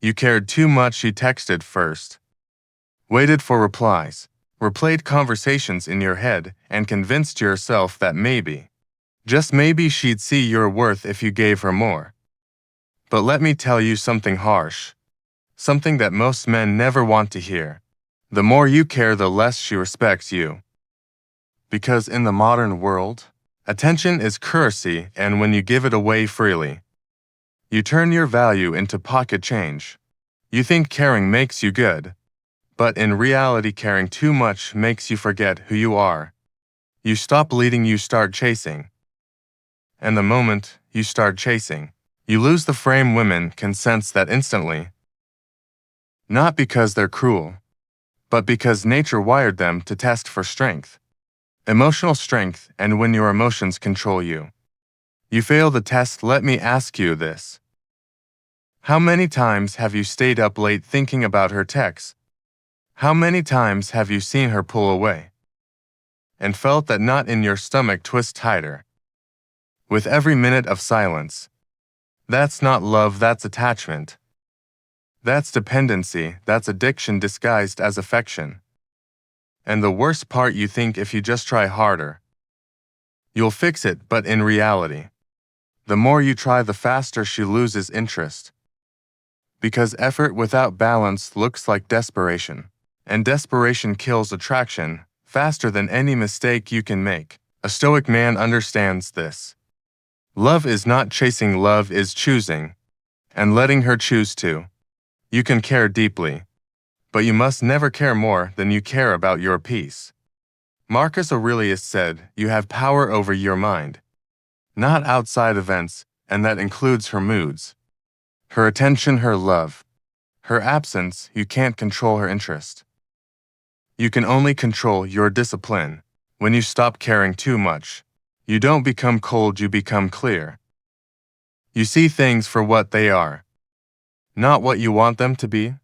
You cared too much. She texted first, waited for replies, replayed conversations in your head, and convinced yourself that maybe, just maybe, she'd see your worth if you gave her more. But let me tell you something harsh, something that most men never want to hear. The more you care, the less she respects you. Because in the modern world, attention is currency, and when you give it away freely, you turn your value into pocket change. You think caring makes you good, but in reality, caring too much makes you forget who you are. You stop leading, you start chasing. And the moment you start chasing, you lose the frame. Women can sense that instantly. Not because they're cruel, but because nature wired them to test for strength. Emotional strength, and when your emotions control you, you fail the test. Let me ask you this. How many times have you stayed up late thinking about her texts? How many times have you seen her pull away and felt that knot in your stomach twist tighter with every minute of silence? That's not love, that's attachment. That's dependency, that's addiction disguised as affection. And the worst part, you think if you just try harder, you'll fix it, but in reality, the more you try, the faster she loses interest. Because effort without balance looks like desperation, and desperation kills attraction faster than any mistake you can make. A Stoic man understands this. Love is not chasing, love is choosing, and letting her choose too. You can care deeply, but you must never care more than you care about your peace. Marcus Aurelius said, "You have power over your mind, not outside events, and that includes her moods, her attention, her love, her absence. You can't control her interest. You can only control your discipline. When you stop caring too much, you don't become cold, you become clear. You see things for what they are, not what you want them to be.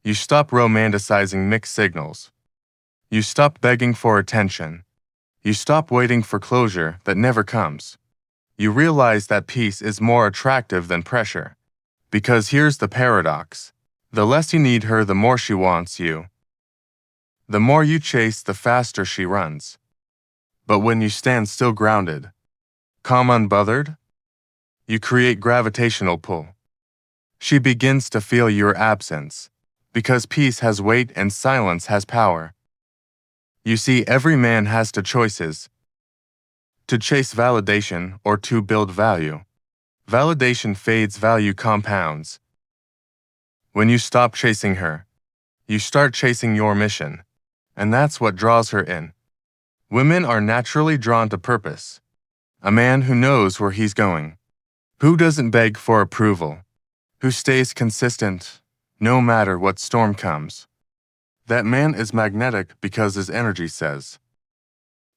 You stop romanticizing mixed signals. You stop begging for attention. You stop waiting for closure that never comes. You realize that peace is more attractive than pressure. Because here's the paradox. The less you need her, the more she wants you. The more you chase, the faster she runs. But when you stand still, grounded, calm, unbothered, you create gravitational pull. She begins to feel your absence, because peace has weight and silence has power. You see, every man has two choices: to chase validation or to build value. Validation fades, value compounds. When you stop chasing her, you start chasing your mission, and that's what draws her in. Women are naturally drawn to purpose. A man who knows where he's going, who doesn't beg for approval, who stays consistent no matter what storm comes. That man is magnetic because his energy says,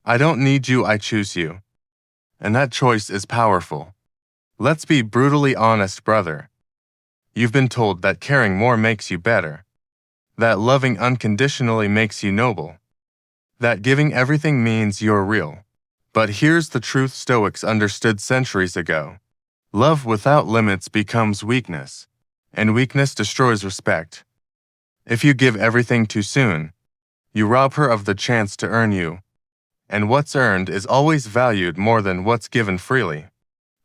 "I don't need you, I choose you." And that choice is powerful. Let's be brutally honest, brother. You've been told that caring more makes you better, that loving unconditionally makes you noble, that giving everything means you're real. But here's the truth Stoics understood centuries ago. Love without limits becomes weakness, and weakness destroys respect. If you give everything too soon, you rob her of the chance to earn you. And what's earned is always valued more than what's given freely.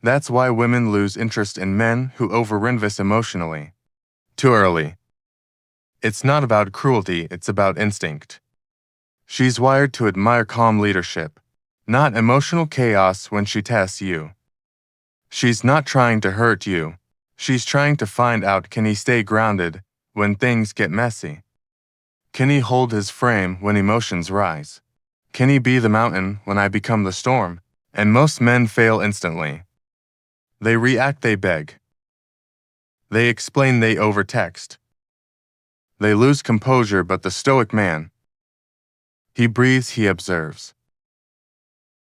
That's why women lose interest in men who over-invest emotionally too early. It's not about cruelty, it's about instinct. She's wired to admire calm leadership, not emotional chaos when she tests you. She's not trying to hurt you. She's trying to find out, can he stay grounded when things get messy? Can he hold his frame when emotions rise? Can he be the mountain when I become the storm? And most men fail instantly. They react, they beg. They explain, they overtext. They lose composure, but the Stoic man, he breathes, he observes.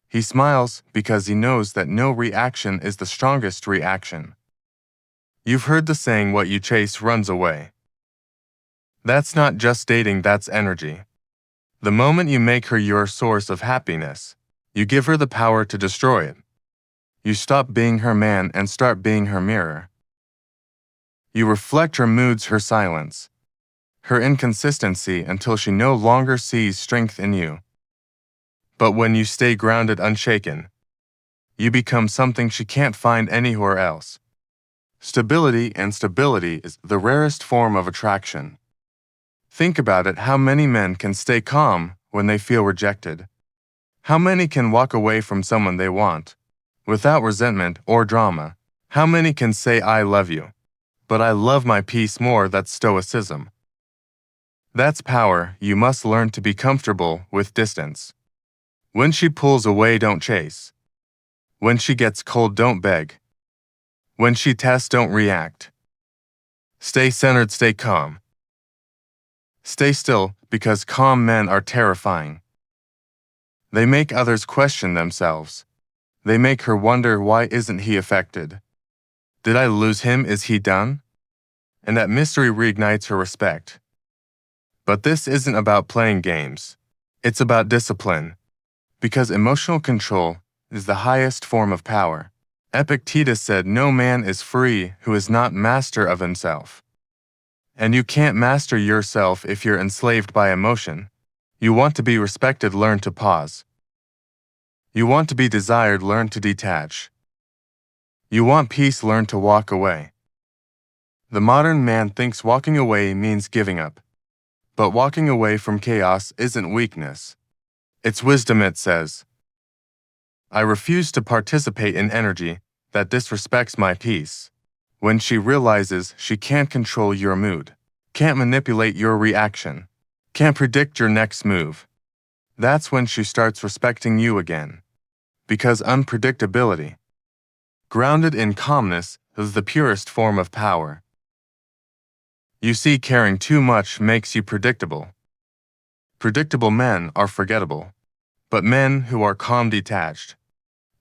He smiles because he knows that no reaction is the strongest reaction. You've heard the saying, what you chase runs away. That's not just dating, that's energy. The moment you make her your source of happiness, you give her the power to destroy it. You stop being her man and start being her mirror. You reflect her moods, her silence, her inconsistency until she no longer sees strength in you. But when you stay grounded, unshaken, you become something she can't find anywhere else. Stability, and stability is the rarest form of attraction. Think about it: how many men can stay calm when they feel rejected? How many can walk away from someone they want without resentment or drama? How many can say, "I love you, but I love my peace more"? That's Stoicism. That's power. You must learn to be comfortable with distance. When she pulls away, don't chase. When she gets cold, don't beg. When she tests, don't react. Stay centered, stay calm. Stay still, because calm men are terrifying. They make others question themselves. They make her wonder, why isn't he affected? Did I lose him? Is he done? And that mystery reignites her respect. But this isn't about playing games. It's about discipline. Because emotional control is the highest form of power. Epictetus said, "No man is free who is not master of himself." And you can't master yourself if you're enslaved by emotion. You want to be respected, learn to pause. You want to be desired, learn to detach. You want peace, learn to walk away. The modern man thinks walking away means giving up. But walking away from chaos isn't weakness. It's wisdom, it says. I refuse to participate in energy that disrespects my peace. When she realizes she can't control your mood, can't manipulate your reaction, can't predict your next move, that's when she starts respecting you again. Because unpredictability, grounded in calmness, is the purest form of power. You see, caring too much makes you predictable. Predictable men are forgettable. But men who are calm, detached,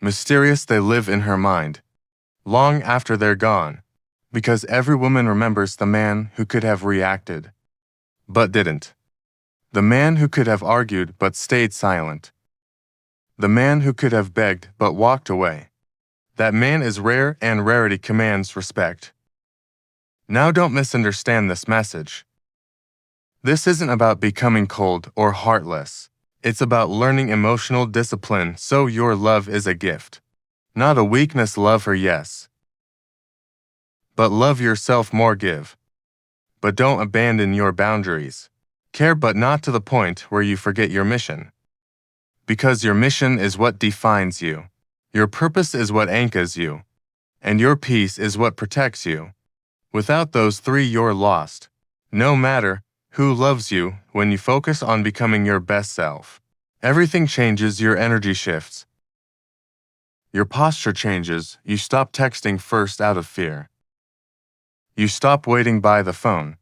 mysterious, they live in her mind, long after they're gone. Because every woman remembers the man who could have reacted, but didn't. The man who could have argued but stayed silent. The man who could have begged but walked away. That man is rare, and rarity commands respect. Now don't misunderstand this message. This isn't about becoming cold or heartless. It's about learning emotional discipline so your love is a gift, not a weakness. Love her, yes. But love yourself more, give. But don't abandon your boundaries. Care, but not to the point where you forget your mission. Because your mission is what defines you. Your purpose is what anchors you. And your peace is what protects you. Without those three, you're lost. No matter who loves you, when you focus on becoming your best self, everything changes, your energy shifts. Your posture changes, you stop texting first out of fear. You stop waiting by the phone.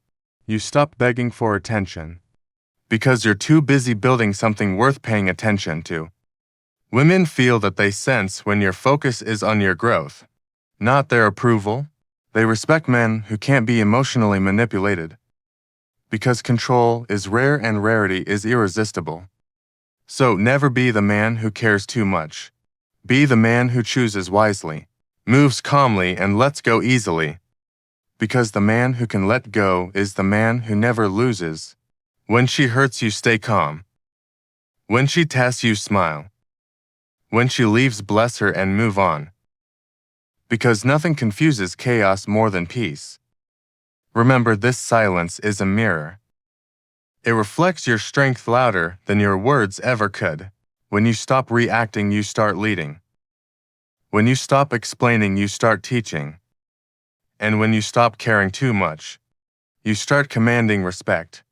You stop begging for attention. Because you're too busy building something worth paying attention to. Women feel that they sense when your focus is on your growth, not their approval. They respect men who can't be emotionally manipulated. Because control is rare and rarity is irresistible. So never be the man who cares too much. Be the man who chooses wisely, moves calmly, and lets go easily. Because the man who can let go is the man who never loses. When she hurts you, stay calm. When she tests you, smile. When she leaves, bless her and move on. Because nothing confuses chaos more than peace. Remember, this silence is a mirror. It reflects your strength louder than your words ever could. When you stop reacting, you start leading. When you stop explaining, you start teaching. And when you stop caring too much, you start commanding respect.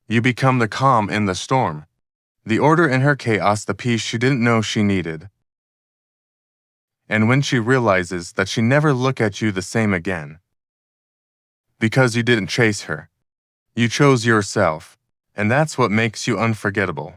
You become the calm in the storm, the order in her chaos, the peace she didn't know she needed. And when she realizes that she never look at you the same again. Because you didn't chase her. You chose yourself, and that's what makes you unforgettable.